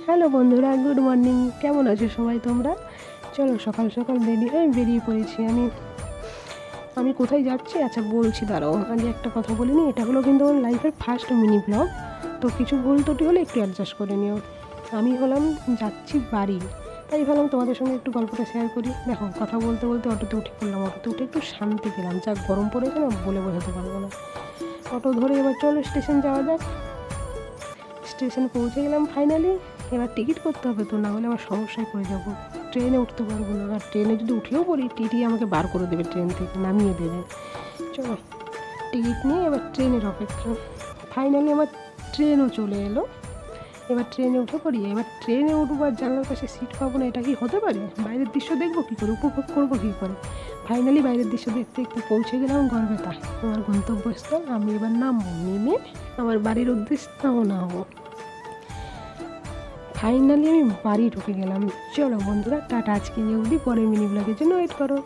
Hello বন্ধুরা, good morning. কেমন আছো সবাই তোমরা? চলো সকাল সকাল বেরিয়ে পড়েছি। আমি কোথায় যাচ্ছি আচ্ছা বলছি, দাঁড়াও আগে একটা কথা বলে নিই। এটা হলো কিন্তু আমার লাইফের ফার্স্ট মিনি ব্লগ, তো কিছু ভুল ত্রুটি হলে একটু অ্যাডজাস্ট করে নিও। আমি যাচ্ছি বাড়ি, তাই ভাবলাম তোমাদের সঙ্গে একটু গল্পটা শেয়ার করি। দেখো, কথা বলতে বলতে অটোতে উঠে পড়লাম। অটোতে উঠে একটু শান্তি পেলাম, যা গরম পড়েছে না বলে বোঝাতে পারবো না। অটো ধরে এবার চলো স্টেশন যাওয়া যাক। স্টেশনে পৌঁছে গেলাম ফাইনালি। এবার টিকিট করতে হবে, তো না হলে আমার সমস্যায় পড়ে যাব। ট্রেনে উঠতে পারবো না, আর ট্রেনে যদি উঠেও পড়ি টিটি আমাকে বার করে দেবে, ট্রেন থেকে নামিয়ে দেবে। চলো টিকিট নিয়ে এবার ট্রেনের অপেক্ষা। ফাইনালি আমার ট্রেনও চলে এলো। এবার ট্রেনে উঠে পড়ি। এবার ট্রেনে উঠবো আর জানলার পাশে সিট পাবো না, এটা কি হতে পারে? বাইরের দৃশ্য দেখবো কী করে, উপভোগ করবো কী করে? ফাইনালি বাইরের দৃশ্য দেখতে দেখতে পৌঁছে গেলাম গড়বেতা, আমার গন্তব্যস্থল। আমি এবার নামবো, নেমে আমার বাড়ির উদ্দেশ্যে রওনা হবো। ফাইনালি আমি বাড়ি ঢুকে গেলাম। চলো বন্ধুরা, টাটা। আজকে অবধি, পরের মিনি ব্লগের জন্য ওয়েট করো।